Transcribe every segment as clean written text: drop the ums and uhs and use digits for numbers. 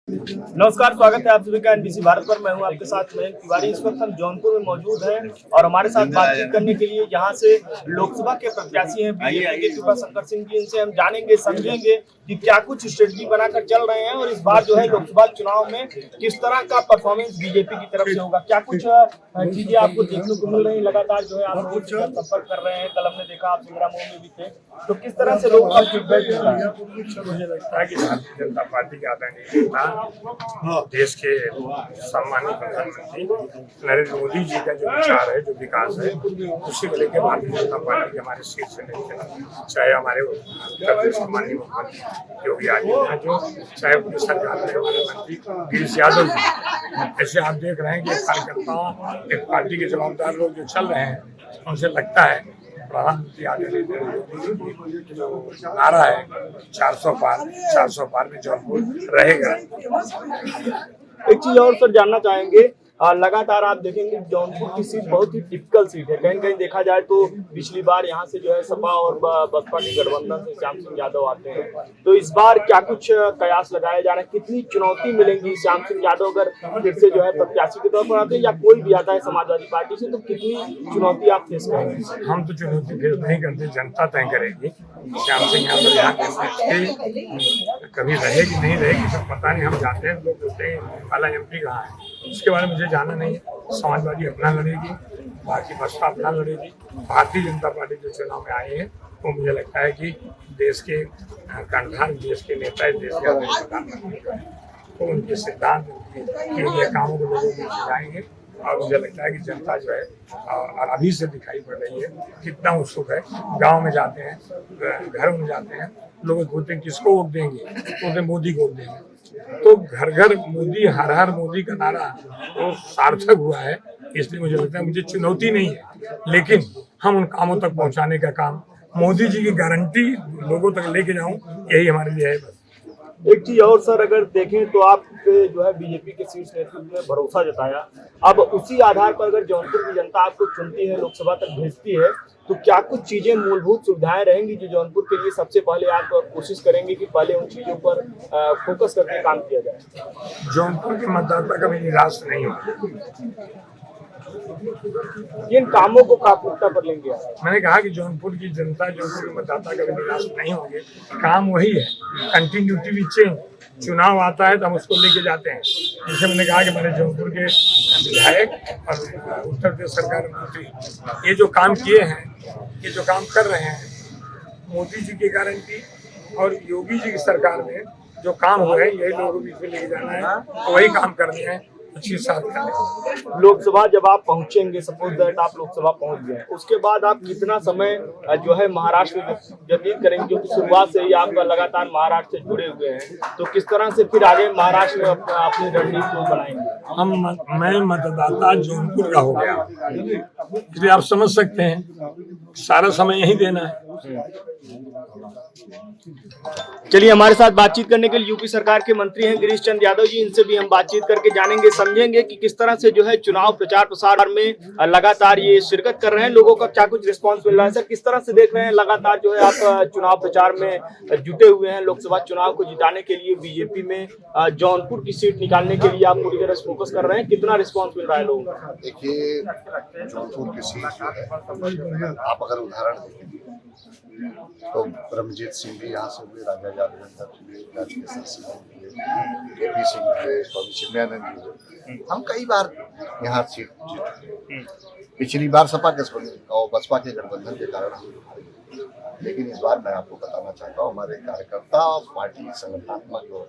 नमस्कार, स्वागत है आप सभी का एनबीसी भारत पर। मैं हूं आपके साथ मयंक तिवारी। इस वक्त हम जौनपुर में मौजूद हैं और हमारे साथ बातचीत करने के लिए यहाँ से लोकसभा के प्रत्याशी हैं बीजेपी के कृपा शंकर सिंह जी। इनसे हम जानेंगे समझेंगे कि क्या कुछ स्ट्रेटजी बनाकर चल रहे हैं और इस बार जो है लोकसभा चुनाव में किस तरह का परफॉर्मेंस बीजेपी की तरफ से होगा। क्या कुछ चीजें आपको देखने को मिल रही है? लगातार जो है आप लोगों से संपर्क कर रहे हैं। कल हमने देखा आप सिंगरा मोड़ में भी थे, तो किस तरह से लोग फीडबैक मिल रहा है? मुझे लगता है कि भारतीय जनता पार्टी के आदरणीय नेता देश के सम्मानित प्रधानमंत्री नरेंद्र मोदी जी का जो विचार है, जो विकास है, उसी को लेकर भारतीय जनता पार्टी के हमारे शीर्ष नेता, चाहे हमारे उत्तर प्रदेश के माननीय मुख्यमंत्री योगी आदित्यनाथ जो, चाहे उनकी सरकार में हमारे मंत्री गिरीश यादव जी, ऐसे आप देख रहे हैं कि कार्यकर्ता एक पार्टी के जवाबदार लोग जो चल रहे हैं, उनसे लगता है प्रधानमंत्री आदरणीय नरेंद्र मोदी जी जो नारा है 400 पार में जौनपुर रहेगा। एक चीज और सर जानना चाहेंगे, लगातार आप देखेंगे जौनपुर की सीट बहुत ही टिपिकल सीट है। कहीं कहीं देखा जाए तो पिछली बार यहाँ से जो है सपा और बसपा के गठबंधन से श्याम सिंह यादव आते हैं, तो इस बार क्या कुछ कयास लगाया जा रहा है? कितनी चुनौती मिलेंगी श्याम सिंह यादव अगर फिर से जो है प्रत्याशी के तौर पर आते हैं या कोई भी आता है समाजवादी पार्टी से, तो कितनी चुनौती आप फेस करेंगे? हम तो चुनौती फेस नहीं करते, जनता तय करेगी। श्याम सिंह यादव यहाँ कभी रहेगी नहीं रहेगी सब पता नहीं, हम जाते हैं लोग बोलते हैं काला एमपी कहाँ है, उसके बारे में मुझे जानना नहीं है। समाजवादी अपना लड़ेगी, बाकी बसपा अपना लड़ेगी। भारतीय जनता पार्टी जो चुनाव में आए हैं वो मुझे लगता है कि देश के कर्णधार, देश के नेता, देश के प्रधानमंत्री तो उनके सिद्धांत उनके कामों को लोगों को सिखाएंगे और मुझे लगता है कि जनता जो है अभी से दिखाई पड़ रही है कितना उत्सुक है। गाँव में जाते हैं, घरों में जाते हैं, लोग बोलते हैं किसको वोट देंगे, तो मोदी को वोट देंगे। तो घर घर मोदी, हर हर मोदी का नारा वो सार्थक हुआ है। इसलिए मुझे लगता है मुझे चुनौती नहीं है, लेकिन हम उन कामों तक पहुंचाने का काम, मोदी जी की गारंटी लोगों तक लेके जाऊं, यही हमारे लिए है। बस एक चीज और सर, अगर देखें तो आप जो है बीजेपी के शीर्ष नेतृत्व ने भरोसा जताया, अब उसी आधार पर अगर जौनपुर की जनता आपको चुनती है, लोकसभा तक भेजती है, तो क्या कुछ चीजें, मूलभूत सुविधाएं रहेंगी जो जौनपुर के लिए सबसे पहले आप कोशिश करेंगे कि पहले उन चीजों पर फोकस करके काम किया जाए? जौनपुर के मतदाता कभी निराश नहीं होगा। किन कामों को प्राथमिकता पर लेंगे आप? मैंने कहा कि जौनपुर की जनता, जौनपुर के मतदाता कभी निराश नहीं होंगे। काम वही है, कंटिन्यूटी भी चेंज। चुनाव आता है तो हम उसको लेके जाते हैं। जैसे मैंने कहा कि मैंने जौनपुर के विधायक और उत्तर प्रदेश सरकार मंत्री ये जो काम किए हैं, ये जो काम कर रहे हैं, मोदी जी की गारंटी और योगी जी की सरकार में जो काम हुए हैं, यही लोगों को बीच में लेके जाना है, तो वही काम करने हैं। लोकसभा जब आप पहुंचेंगे, सपोज दैट आप लोकसभा पहुंच गए, उसके बाद आप कितना समय जो है महाराष्ट्र में व्यतीत करेंगे, क्योंकि शुरुआत से ही आप लगातार महाराष्ट्र से जुड़े हुए हैं, तो किस तरह से फिर आगे महाराष्ट्र में अपनी रणनीति को बनाएंगे? मैं मतदाता जौनपुर का हो गया, इसलिए आप समझ सकते हैं सारा समय यही देना है। चलिए, हमारे साथ बातचीत करने के लिए यूपी सरकार के मंत्री हैं गिरीश चंद्र यादव जी। इनसे भी हम बातचीत करके जानेंगे, समझेंगे कि किस तरह से जो है चुनाव प्रचार प्रसार में लगातार ये शिरकत कर रहे हैं, लोगों का क्या कुछ रिस्पांस मिल रहा है। सर, किस तरह से देख रहे हैं, लगातार जो है आप चुनाव प्रचार में जुटे हुए हैं, लोकसभा चुनाव को जिताने के लिए बीजेपी में जौनपुर की सीट निकालने के लिए आप पूरी तरह से फोकस कर रहे हैं, कितना रिस्पॉन्स मिल रहा है लोगों का? देखिए, जौनपुर की सीट जो है, आप अगर उदाहरण देखें तो ब्रह्मजीत सिंह भी यहाँ से हुए, राजा यादव हुए, राजकेशर सिंह हुए, केपी सिंह हुए, स्वामी चिन्मयानंद जी हुए। हम कई बार यहाँ सीट जीते। पिछली बार सपा के और बसपा के गठबंधन के कारण हम हारे, लेकिन इस बार मैं आपको बताना चाहता हूँ, हमारे कार्यकर्ता और पार्टी संगठनात्मक जो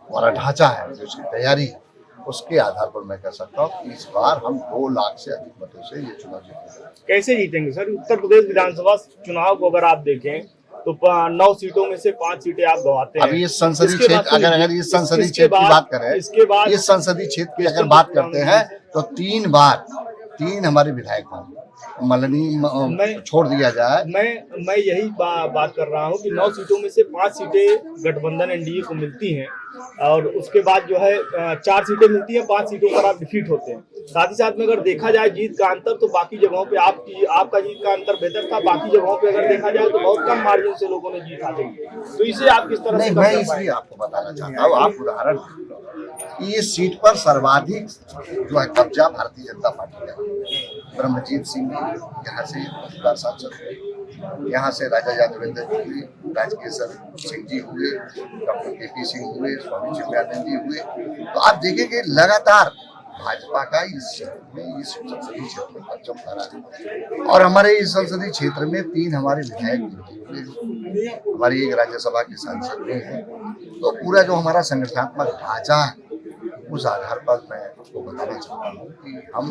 हमारा ढांचा है, जो इसकी तैयारी है, उसके आधार पर मैं कह सकता हूँ कि इस बार हम 2 लाख से अधिक मतों से ये चुनाव जीतेंगे। कैसे जीतेंगे सर? उत्तर प्रदेश विधानसभा चुनाव को अगर आप देखें तो 9 सीटों में से 5 सीटें आप गंवाते हैं। अभी इस संसदीय क्षेत्र, अगर इस संसदीय क्षेत्र की बात करें, इस संसदीय क्षेत्र की अगर बात करते हैं तो 3 बार 3 हमारे विधायक हों, मल्लनी छोड़ दिया जाए। मैं यही बात कर रहा हूँ कि 9 सीटों में से 5 सीटें गठबंधन एनडीए को मिलती हैं और उसके बाद जो है 4 सीटें मिलती हैं, 5 सीटों पर आप डिफीट होते हैं। साथ ही साथ में अगर देखा जाए जीत का अंतर, तो बाकी जगहों पे आपका जीत का अंतर बेहतर था, बाकी जगहों पे अगर देखा जाए तो बहुत कम मार्जिन से लोगों ने जीत हासिल की। तो इसे आप किस तरह से नहीं, मैं इसलिए आपको बताना चाहता हूँ, आप उदाहरण इस सीट पर सर्वाधिक जो है कब्जा भारतीय जनता पार्टी का। ब्रह्मजीत सिंह यहाँ से मौजूदा सांसद हुए, यहाँ से राजा यादवेंद्र जी हुए, राजकेशर सिंह जी हुए, डॉक्टर केपी सिंह हुए, स्वामी चिन्मयानंद जी हुए। तो आप देखेंगे लगातार भाजपा का इस क्षेत्र में, इस संसदीय क्षेत्र में परचम फहरा है। और हमारे इस संसदीय क्षेत्र में 3 हमारे विधायक हुए, हमारी एक राज्यसभा के सांसद भी हैं। तो पूरा जो हमारा संगठनात्मक ढांचा है, उस आधार पर मैं आपको बताना चाहता हूँ कि हम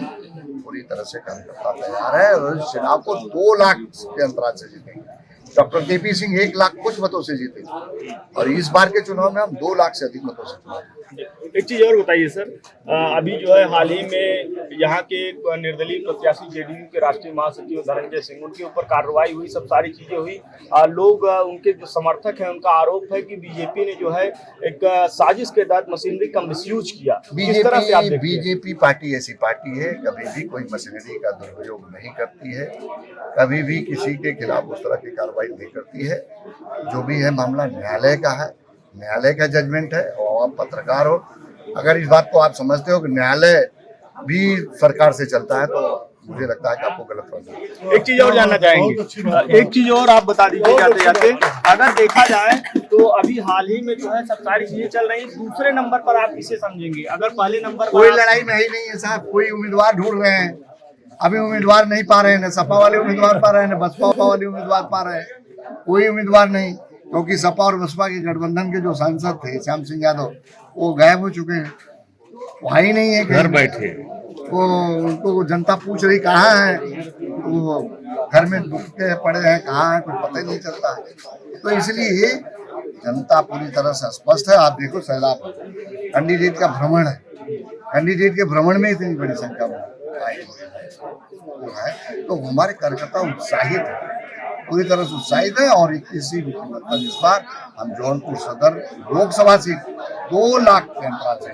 पूरी तरह से कार्यकर्ता तैयार है और इस चुनाव को 2 लाख के अंतराल से जीतेंगे। डॉक्टर केपी सिंह 1 लाख कुछ मतों से जीते और इस बार के चुनाव में हम 2 लाख से अधिक मतों से जीतेंगे। एक चीज और बताइए सर, अभी जो है हाल ही में यहाँ के निर्दलीय प्रत्याशी जेडीयू के राष्ट्रीय महासचिव धनंजय सिंह, उनके ऊपर कार्रवाई हुई, सब सारी चीजें हुई। लोग उनके जो समर्थक हैं उनका आरोप है कि बीजेपी ने जो है एक साजिश के तहत मशीनरी का मिसयूज किया। बीजेपी पार्टी ऐसी पार्टी है, कभी भी कोई मशीनरी का दुरुपयोग नहीं करती है, कभी भी किसी के खिलाफ उस तरह की कार्रवाई नहीं करती है। जो भी है मामला न्यायालय का है, न्यायालय का जजमेंट है। और आप पत्रकार हो, अगर इस बात को आप समझते हो कि न्यायालय भी सरकार से चलता है, तो मुझे लगता है कि आपको गलत फहमी। एक चीज और जानना चाहेंगे, एक चीज और आप बता दीजिए जाते जाते, अगर देखा जाए तो अभी हाल ही में जो है सब सारी चीजें चल रही, दूसरे नंबर पर आप किसे समझेंगे? अगर पहले नंबर पर कोई लड़ाई में ही नहीं है साहब, कोई उम्मीदवार ढूंढ रहे हैं, अभी उम्मीदवार नहीं पा रहे हैं, न सपा वाले उम्मीदवार पा रहे हैं, न बसपा वाले उम्मीदवार पा रहे हैं, कोई उम्मीदवार नहीं। क्योंकि सपा और बसपा के गठबंधन के जो सांसद थे श्याम सिंह यादव, वो गायब हो चुके हैं, वहाँ ही नहीं है, घर बैठे। वो उनको जनता पूछ रही कहाँ है, वो घर में दुखते पड़े हैं, कहाँ है कुछ पता ही नहीं चलता है। तो इसलिए जनता पूरी तरह से स्पष्ट है। आप देखो सैलाब कैंडिडेट का भ्रमण है, कैंडिडेट के भ्रमण में इतनी बड़ी संख्या में आए है, तो हमारे कार्यकर्ता उत्साहित है, पूरी तरह से उत्साहित है। और किसी भी कीमत पर इस बार हम जौनपुर सदर लोकसभा सीट 2 लाख के अंतराल से